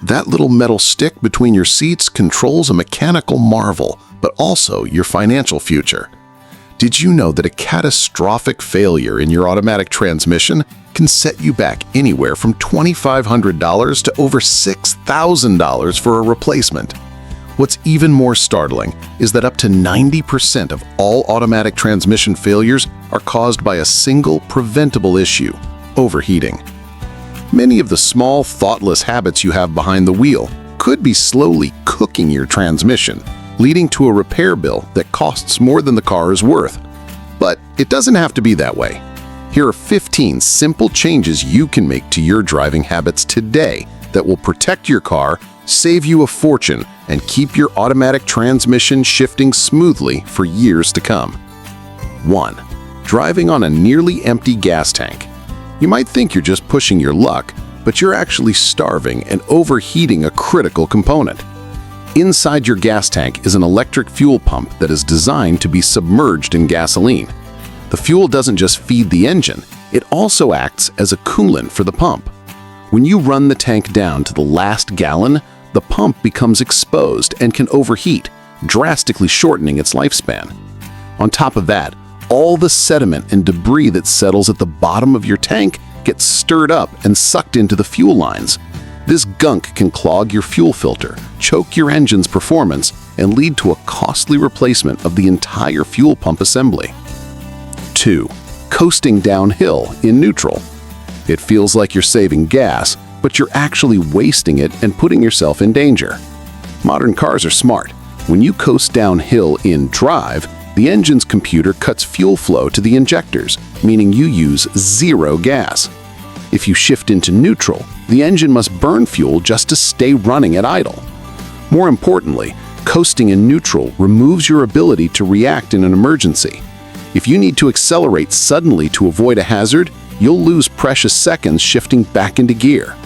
That little metal stick between your seats controls a mechanical marvel, but also your financial future. Did you know that a catastrophic failure in your automatic transmission can set you back anywhere from $2,500 to over $6,000 for a replacement? What's even more startling is that up to 90% of all automatic transmission failures are caused by a single preventable issue: overheating. Many of the small, thoughtless habits you have behind the wheel could be slowly cooking your transmission, leading to a repair bill that costs more than the car is worth. But it doesn't have to be that way. Here are 15 simple changes you can make to your driving habits today that will protect your car, save you a fortune, and keep your automatic transmission shifting smoothly for years to come. 1. Driving on a nearly empty gas tank. You might think you're just pushing your luck, but you're actually starving and overheating a critical component. Inside your gas tank is an electric fuel pump that is designed to be submerged in gasoline. The fuel doesn't just feed the engine, it also acts as a coolant for the pump. When you run the tank down to the last gallon, the pump becomes exposed and can overheat, drastically shortening its lifespan. On top of that, all the sediment and debris that settles at the bottom of your tank gets stirred up and sucked into the fuel lines. This gunk can clog your fuel filter, choke your engine's performance, and lead to a costly replacement of the entire fuel pump assembly. 2. Coasting downhill in neutral. It feels like you're saving gas, but you're actually wasting it and putting yourself in danger. Modern cars are smart. When you coast downhill in drive, the engine's computer cuts fuel flow to the injectors, meaning you use zero gas. If you shift into neutral, the engine must burn fuel just to stay running at idle. More importantly, coasting in neutral removes your ability to react in an emergency. If you need to accelerate suddenly to avoid a hazard, you'll lose precious seconds shifting back into gear.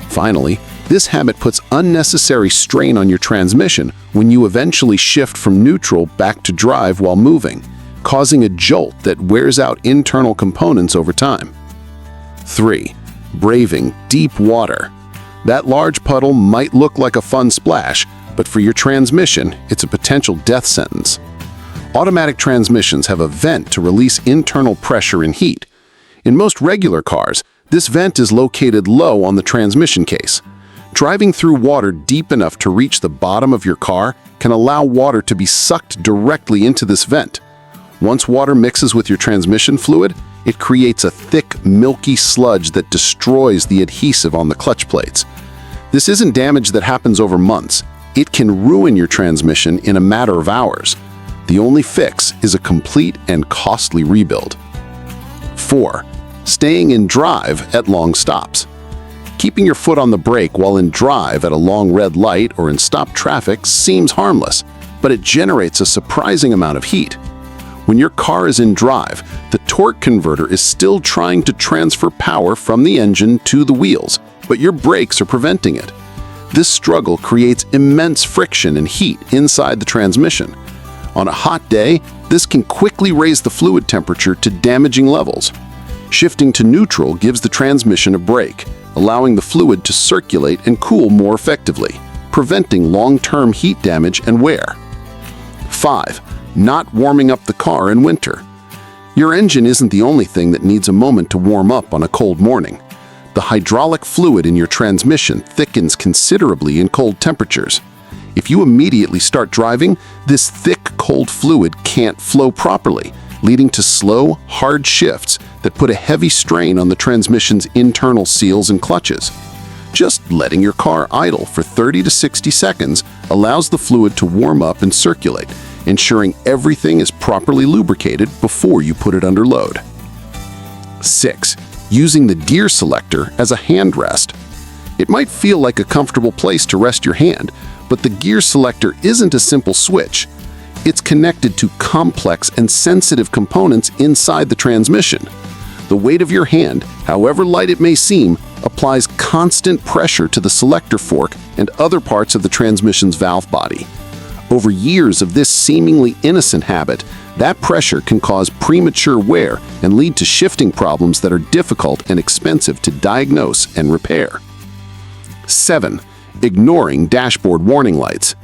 Finally, this habit puts unnecessary strain on your transmission when you eventually shift from neutral back to drive while moving, causing a jolt that wears out internal components over time. 3. Braving deep water. That large puddle might look like a fun splash, but for your transmission, it's a potential death sentence. Automatic transmissions have a vent to release internal pressure and heat. In most regular cars, this vent is located low on the transmission case. Driving through water deep enough to reach the bottom of your car can allow water to be sucked directly into this vent. Once water mixes with your transmission fluid, it creates a thick, milky sludge that destroys the adhesive on the clutch plates. This isn't damage that happens over months. It can ruin your transmission in a matter of hours. The only fix is a complete and costly rebuild. 4. Staying in drive at long stops. Keeping your foot on the brake while in drive at a long red light or in stopped traffic seems harmless, but it generates a surprising amount of heat. When your car is in drive, the torque converter is still trying to transfer power from the engine to the wheels, but your brakes are preventing it. This struggle creates immense friction and heat inside the transmission. On a hot day, this can quickly raise the fluid temperature to damaging levels. Shifting to neutral gives the transmission a break, allowing the fluid to circulate and cool more effectively, preventing long-term heat damage and wear. 5. Not warming up the car in winter. Your engine isn't the only thing that needs a moment to warm up on a cold morning. The hydraulic fluid in your transmission thickens considerably in cold temperatures. If you immediately start driving, this thick, cold fluid can't flow properly, leading to slow, hard shifts that put a heavy strain on the transmission's internal seals and clutches. Just letting your car idle for 30 to 60 seconds allows the fluid to warm up and circulate, ensuring everything is properly lubricated before you put it under load. 6. Using the gear selector as a hand rest. It might feel like a comfortable place to rest your hand, but the gear selector isn't a simple switch. It's connected to complex and sensitive components inside the transmission. The weight of your hand, however light it may seem, applies constant pressure to the selector fork and other parts of the transmission's valve body. Over years of this seemingly innocent habit, that pressure can cause premature wear and lead to shifting problems that are difficult and expensive to diagnose and repair. 7. ignoring dashboard warning lights.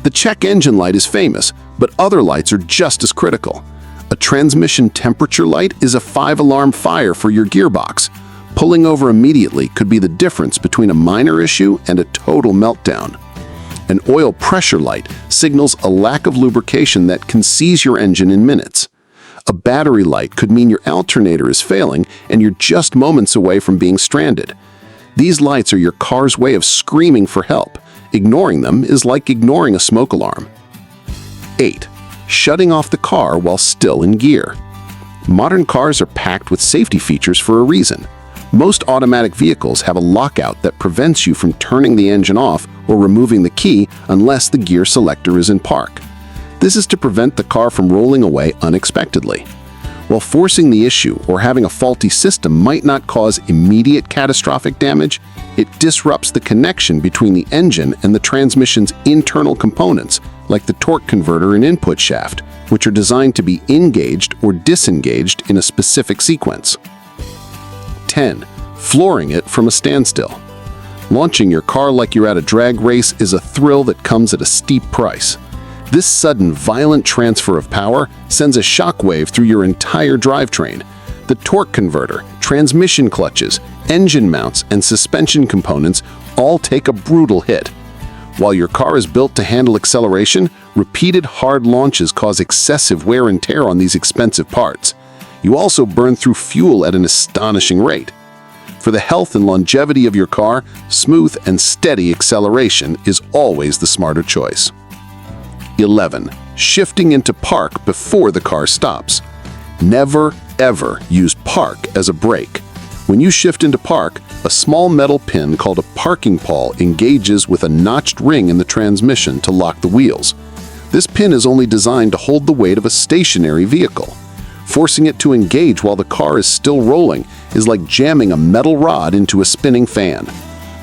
The check engine light is famous, but other lights are just as critical. A transmission temperature light is a 5-alarm fire for your gearbox. Pulling over immediately could be the difference between a minor issue and a total meltdown. An oil pressure light signals a lack of lubrication that can seize your engine in minutes. A battery light could mean your alternator is failing and you're just moments away from being stranded. These lights are your car's way of screaming for help. Ignoring them is like ignoring a smoke alarm. 8. Shutting off the car while still in gear. Modern cars are packed with safety features for a reason. Most automatic vehicles have a lockout that prevents you from turning the engine off or removing the key unless the gear selector is in park. This is to prevent the car from rolling away unexpectedly. While forcing the issue or having a faulty system might not cause immediate catastrophic damage, it disrupts the connection between the engine and the transmission's internal components, like the torque converter and input shaft, which are designed to be engaged or disengaged in a specific sequence. 10. Flooring it from a standstill. Launching your car like you're at a drag race is a thrill that comes at a steep price. This sudden, violent transfer of power sends a shockwave through your entire drivetrain. The torque converter, transmission clutches, engine mounts, and suspension components all take a brutal hit. While your car is built to handle acceleration, repeated hard launches cause excessive wear and tear on these expensive parts. You also burn through fuel at an astonishing rate. For the health and longevity of your car, smooth and steady acceleration is always the smarter choice. 11. Shifting into park before the car stops. Never, ever use park as a brake. When you shift into park, a small metal pin called a parking pawl engages with a notched ring in the transmission to lock the wheels. This pin is only designed to hold the weight of a stationary vehicle. Forcing it to engage while the car is still rolling is like jamming a metal rod into a spinning fan.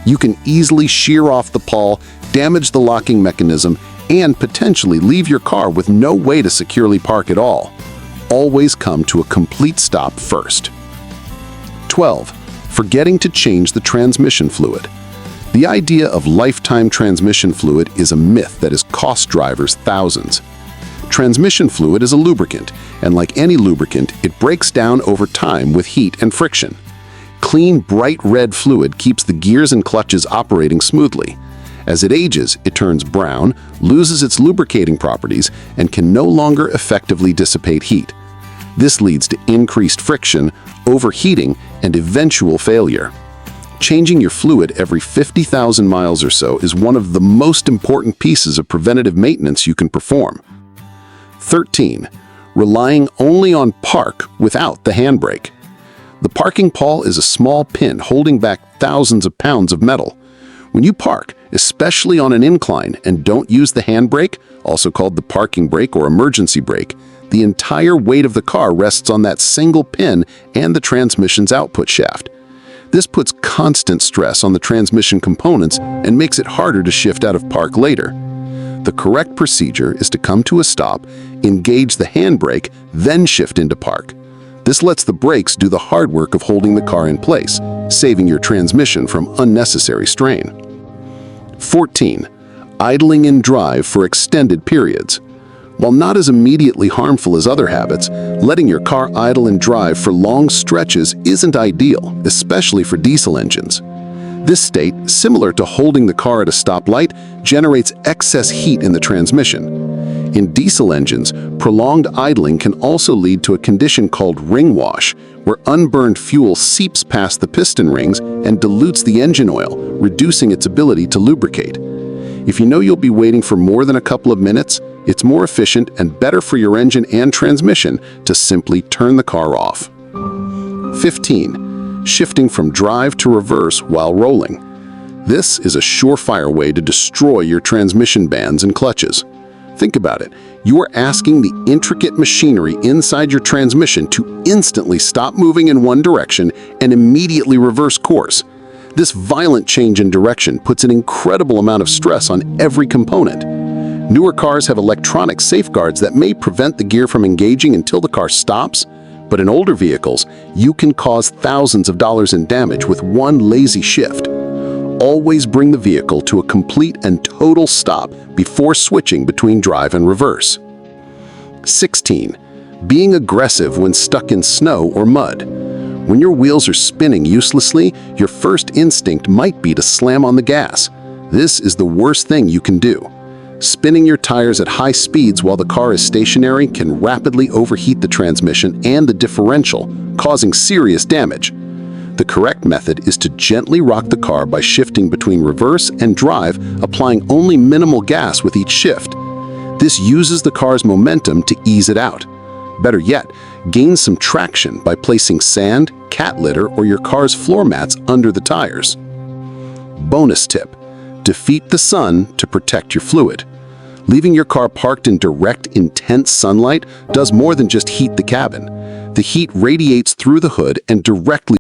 You can easily shear off the pawl, damage the locking mechanism, and potentially leave your car with no way to securely park at all. Always come to a complete stop first. 12. Forgetting to change the transmission fluid. The idea of lifetime transmission fluid is a myth that has cost drivers thousands. Transmission fluid is a lubricant, and like any lubricant, it breaks down over time with heat and friction. Clean, bright red fluid keeps the gears and clutches operating smoothly. As it ages, it turns brown, loses its lubricating properties, and can no longer effectively dissipate heat. This leads to increased friction, overheating, and eventual failure. Changing your fluid every 50,000 miles or so is one of the most important pieces of preventative maintenance you can perform. 13. Relying only on park without the handbrake. The parking pawl is a small pin holding back thousands of pounds of metal. When you park, especially on an incline, and don't use the handbrake, also called the parking brake or emergency brake, the entire weight of the car rests on that single pin and the transmission's output shaft. This puts constant stress on the transmission components and makes it harder to shift out of park later. The correct procedure is to come to a stop, engage the handbrake, then shift into park. This lets the brakes do the hard work of holding the car in place, saving your transmission from unnecessary strain. 14. Idling in drive for extended periods. While not as immediately harmful as other habits, letting your car idle and drive for long stretches isn't ideal, especially for diesel engines. This state, similar to holding the car at a stoplight, generates excess heat in the transmission. In diesel engines, prolonged idling can also lead to a condition called ring wash, where unburned fuel seeps past the piston rings and dilutes the engine oil, reducing its ability to lubricate. If you know you'll be waiting for more than a couple of minutes, it's more efficient and better for your engine and transmission to simply turn the car off. 15. Shifting from drive to reverse while rolling. This is a surefire way to destroy your transmission bands and clutches. Think about it. You are asking the intricate machinery inside your transmission to instantly stop moving in one direction and immediately reverse course. This violent change in direction puts an incredible amount of stress on every component. Newer cars have electronic safeguards that may prevent the gear from engaging until the car stops, but in older vehicles, you can cause thousands of dollars in damage with one lazy shift. always bring the vehicle to a complete and total stop before switching between drive and reverse. 16. Being aggressive when stuck in snow or mud. When your wheels are spinning uselessly, your first instinct might be to slam on the gas. This is the worst thing you can do. Spinning your tires at high speeds while the car is stationary can rapidly overheat the transmission and the differential, causing serious damage. The correct method is to gently rock the car by shifting between reverse and drive, applying only minimal gas with each shift. This uses the car's momentum to ease it out. Better yet, gain some traction by placing sand, cat litter, or your car's floor mats under the tires. Bonus tip: defeat the sun to protect your fluid. Leaving your car parked in direct, intense sunlight does more than just heat the cabin. The heat radiates through the hood and directly